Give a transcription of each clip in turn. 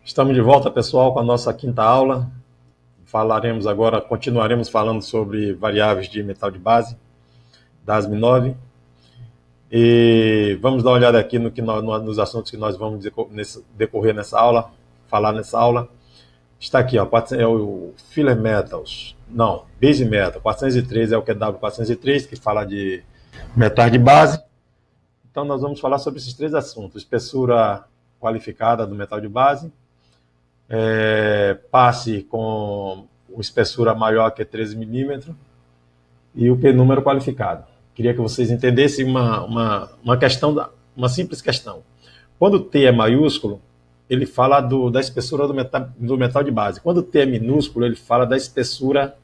Estamos de volta, pessoal, com a nossa quinta aula. Continuaremos falando sobre variáveis de metal de base, da ASM9. E vamos dar uma olhada aqui nos assuntos que nós vamos decorrer nessa aula, falar nessa aula. Está aqui, ó, é o Filler Metals, não, Base Metal, 403 é o QW403, que fala de metais de base. Então nós vamos falar sobre esses três assuntos: espessura qualificada do metal de base, passe com espessura maior que 13 milímetros e o P-número qualificado. Queria que vocês entendessem uma simples questão. Quando o T é maiúsculo, ele fala da espessura do metal de base. Quando o T é minúsculo, ele fala da espessura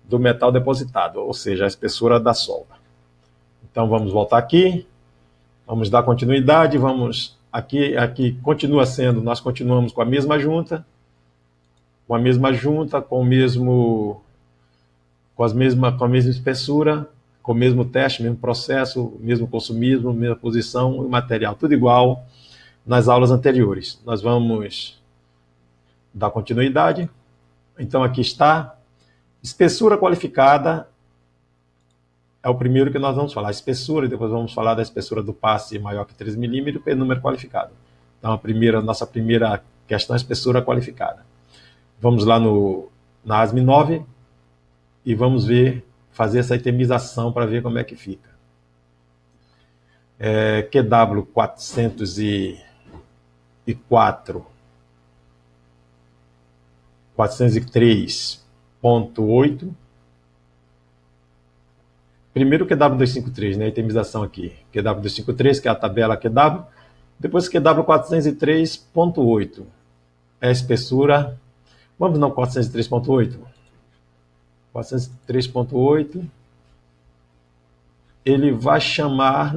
do metal depositado, ou seja, a espessura da solda. Então vamos voltar aqui, vamos dar continuidade, aqui continua sendo, nós continuamos com a mesma junta, com a mesma espessura, com o mesmo teste, mesmo processo, mesmo consumismo, mesma posição e material, tudo igual nas aulas anteriores. Nós vamos dar continuidade. Então aqui está, espessura qualificada é o primeiro que nós vamos falar, espessura, e depois vamos falar da espessura do passe maior que 3 milímetros e número qualificado. Então nossa primeira questão é espessura qualificada. Vamos lá na ASM9 e vamos fazer essa itemização para ver como é que fica. QW 403.8. Primeiro o QW253, né, a itemização aqui. QW253, que é a tabela QW. Depois QW 403.8. É a espessura. Vamos no 403.8. 403.8. Ele vai chamar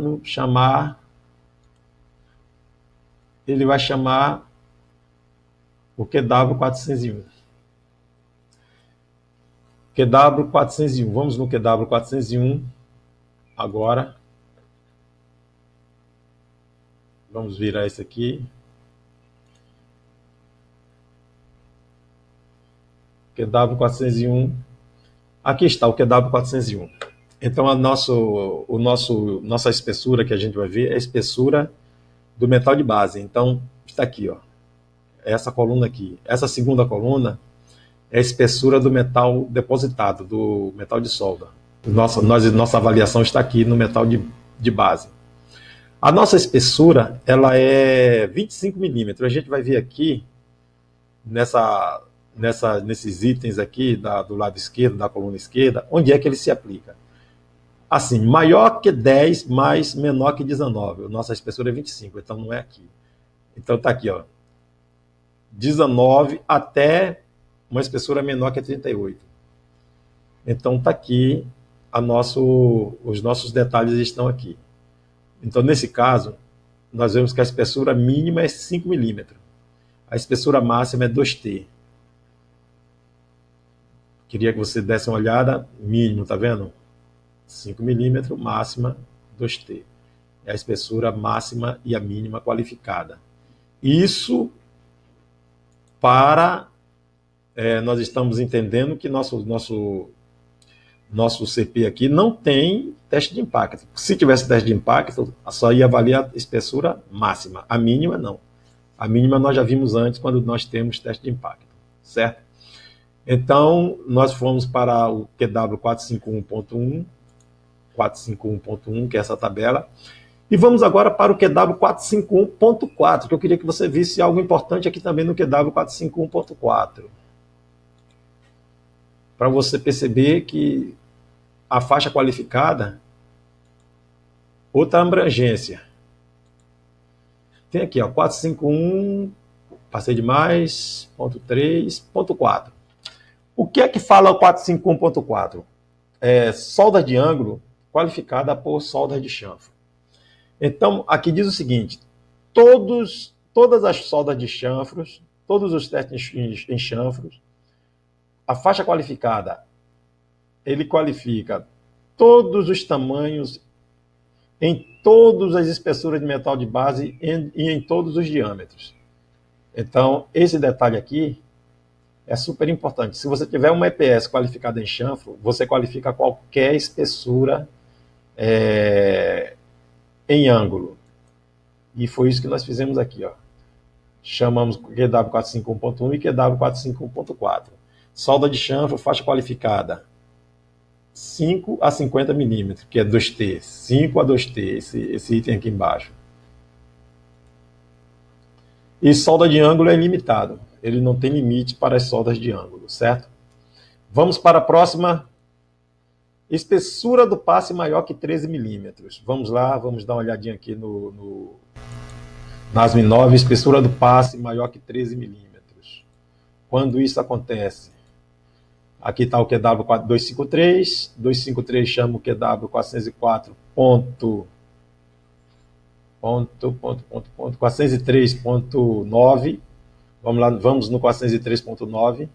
o QW 401. QW 401. Vamos no QW 401 agora. Vamos virar esse aqui. QW 401. Aqui está o QW 401. Então nossa espessura que a gente vai ver é a espessura do metal de base. Então está aqui, ó. Essa coluna aqui. Essa segunda coluna é a espessura do metal depositado, do metal de solda. Nossa avaliação está aqui no metal de base. A nossa espessura ela é 25 milímetros. A gente vai ver aqui nesses itens aqui do lado esquerdo, da coluna esquerda, onde é que ele se aplica. Assim, maior que 10, mas menor que 19. Nossa espessura é 25, então não é aqui. Então está aqui, ó, 19 até uma espessura menor que 38. Então está aqui os nossos detalhes estão aqui. Então, nesse caso, nós vemos que a espessura mínima é 5 milímetros. A espessura máxima é 2T. Queria que você desse uma olhada. Mínimo, tá vendo? 5 milímetros, máxima 2T. É a espessura máxima e a mínima qualificada. Isso nós estamos entendendo que nosso CP aqui não tem teste de impacto. Se tivesse teste de impacto, só ia avaliar a espessura máxima. A mínima, não. A mínima nós já vimos antes, quando nós temos teste de impacto. Certo? Então, nós fomos para o QW 451.1, que é essa tabela. E vamos agora para o QW 451.4, que eu queria que você visse algo importante aqui também no QW 451.4. Para você perceber que a faixa qualificada, outra abrangência. Tem aqui, ó, 451, passei demais, ponto 3, ponto 4. O que é que fala o 451.4? Solda de ângulo qualificada por solda de chanfro. Então, aqui diz o seguinte: todas as soldas de chanfros, todos os testes em chanfros, a faixa qualificada, ele qualifica todos os tamanhos, em todas as espessuras de metal de base e em todos os diâmetros. Então, esse detalhe aqui é super importante. Se você tiver uma EPS qualificada em chanfro, você qualifica qualquer espessura em ângulo. E foi isso que nós fizemos aqui, ó. Chamamos QW451.1 e QW451.4. Solda de chanfro, faixa qualificada 5 a 50 milímetros, que é 2T. 5 a 2T, esse item aqui embaixo. E solda de ângulo é ilimitado. Ele não tem limite para as soldas de ângulo, certo? Vamos para a próxima. Espessura do passe maior que 13 milímetros. Vamos lá, vamos dar uma olhadinha aqui no NASM 9, espessura do passe maior que 13 milímetros. Quando isso acontece? Aqui está o QW253, 253 chama o QW404.403.9. Vamos lá, vamos no 403.9.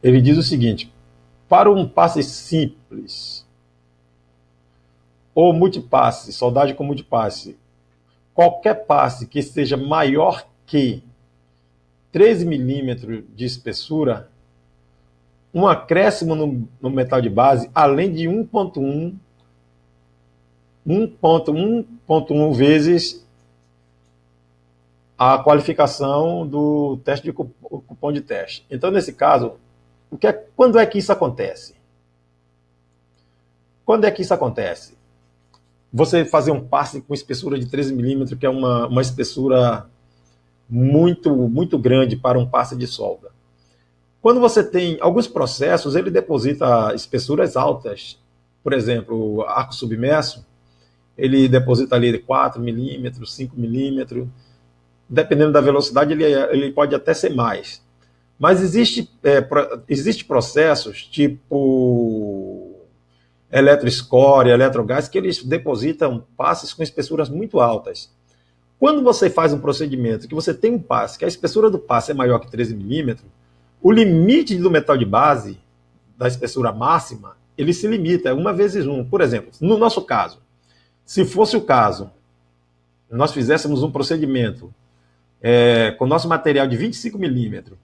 Ele diz o seguinte: para um passe simples ou multipasse, soldagem com multipasse, qualquer passe que seja maior que 13 milímetros de espessura, um acréscimo no metal de base, além de 1.1 vezes a qualificação do teste de cupom de teste. Então, nesse caso, quando é que isso acontece? Quando é que isso acontece? Você fazer um passe com espessura de 13 milímetros, que é uma espessura muito grande para um passe de solda. Quando você tem alguns processos, ele deposita espessuras altas. Por exemplo, o arco submerso, ele deposita ali 4 milímetros, 5 milímetros. Dependendo da velocidade, ele pode até ser mais. Mas existe processos tipo eletroescória, eletrogás, que eles depositam passes com espessuras muito altas. Quando você faz um procedimento que você tem um passe, que a espessura do passe é maior que 13 milímetros, o limite do metal de base, da espessura máxima, ele se limita, é 1 vezes 1. Por exemplo, no nosso caso, se fosse o caso, nós fizéssemos um procedimento com nosso material de 25 milímetros,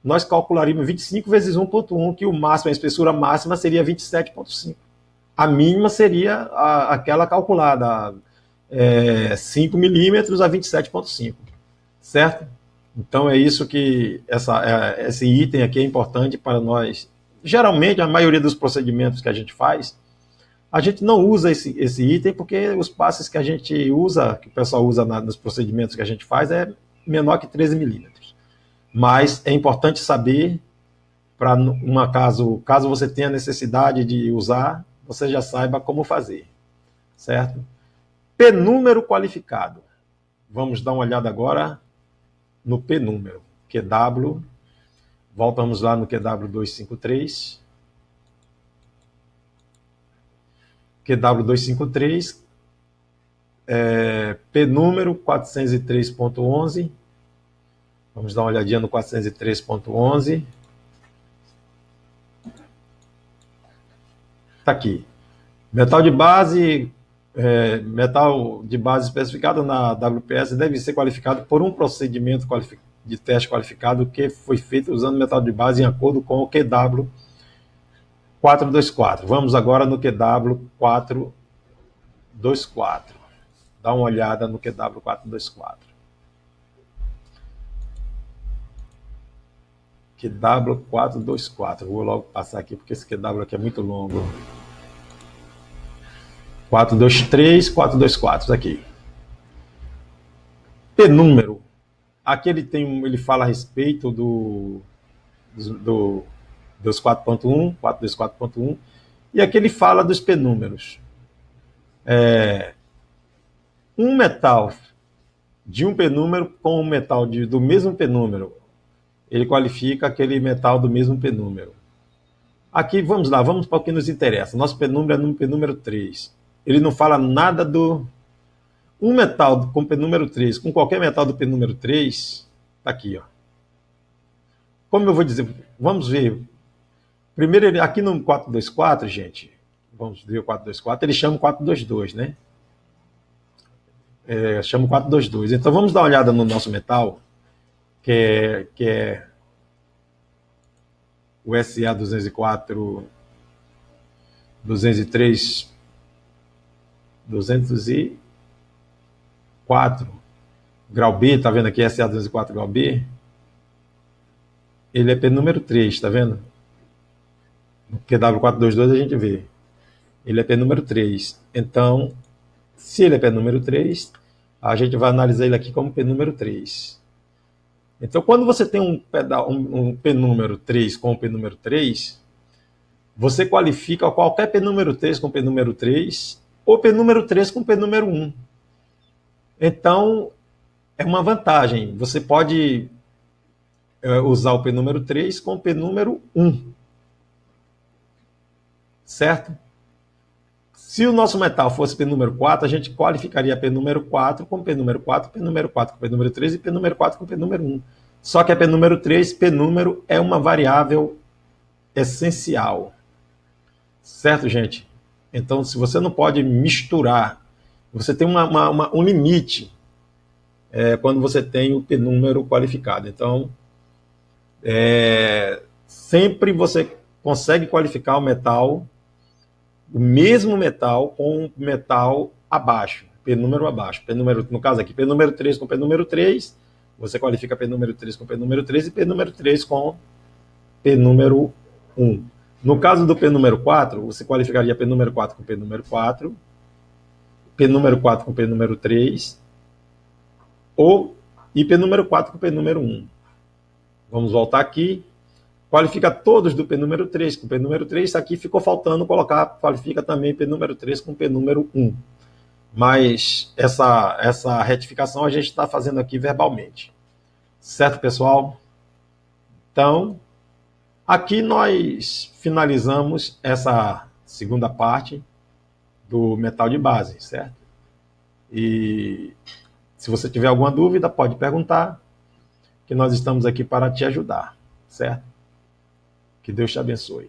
nós calcularíamos 25 vezes 1.1, que o máximo, a espessura máxima seria 27.5. A mínima seria aquela calculada, 5 milímetros a 27.5, certo? Então é isso que esse item aqui é importante para nós. Geralmente, a maioria dos procedimentos que a gente faz, a gente não usa esse item porque os passes que a gente usa, que o pessoal usa nos procedimentos que a gente faz, é menor que 13 milímetros. Mas é importante saber, para caso você tenha necessidade de usar, você já saiba como fazer, certo? P-número qualificado. Vamos dar uma olhada agora no P-número. QW, voltamos lá no QW253. QW253, P-número 403.11. Vamos dar uma olhadinha no 403.11. Está aqui. Metal de base especificado na WPS deve ser qualificado por um procedimento de teste qualificado que foi feito usando metal de base em acordo com o QW 424. Vamos agora no QW 424. Dá uma olhada no QW 424. QW 424. Vou logo passar aqui porque esse QW aqui é muito longo. 423, 424, aqui. P-número. Aqui ele fala a respeito dos 4.1, 424.1, e aqui ele fala dos P-números. Um metal de um P-número com um metal do mesmo P-número, ele qualifica aquele metal do mesmo P-número. Aqui, vamos lá, vamos para o que nos interessa. Nosso P-número é no P-número 3. Ele não fala nada do... Um metal com P-número 3, com qualquer metal do P-número 3, está aqui, ó. Como eu vou dizer? Vamos ver. Primeiro, aqui no 424, gente, vamos ver o 424, ele chama o 422, né? Chama o 422. Então vamos dar uma olhada no nosso metal, que é o SA 204, 203, 204 grau B, tá vendo aqui, SA 204 grau B? Ele é P número 3, tá vendo? No QW422 a gente vê. Ele é P número 3. Então, se ele é P número 3, a gente vai analisar ele aqui como P número 3. Então, quando você tem um P número 3 com P número 3, você qualifica qualquer P número 3 com P número 3 ou P número 3 com P número 1. Então, é uma vantagem. Você pode usar o P número 3 com o P número 1. Certo? Se o nosso metal fosse P número 4, a gente qualificaria P número 4 com P número 4, P número 4 com P número 3 e P número 4 com P número 1. Só que a P número 3, P número, é uma variável essencial. Certo, gente? Então, se você não pode misturar, você tem um limite quando você tem o P número qualificado. Então, sempre você consegue qualificar o mesmo metal com um metal abaixo, P número abaixo. P número, no caso aqui, P número 3 com P número 3, você qualifica P número 3 com P número 3 e P número 3 com P número 1. No caso do P número 4, você qualificaria P número 4 com P número 4, P número 4 com P número 3, e P número 4 com P número 1. Vamos voltar aqui. Qualifica todos do P número 3 com P número 3. Aqui ficou faltando qualifica também P número 3 com P número 1. Mas essa retificação a gente está fazendo aqui verbalmente. Certo, pessoal? Então, aqui nós finalizamos essa segunda parte do metal de base, certo? E se você tiver alguma dúvida, pode perguntar, que nós estamos aqui para te ajudar, certo? Que Deus te abençoe.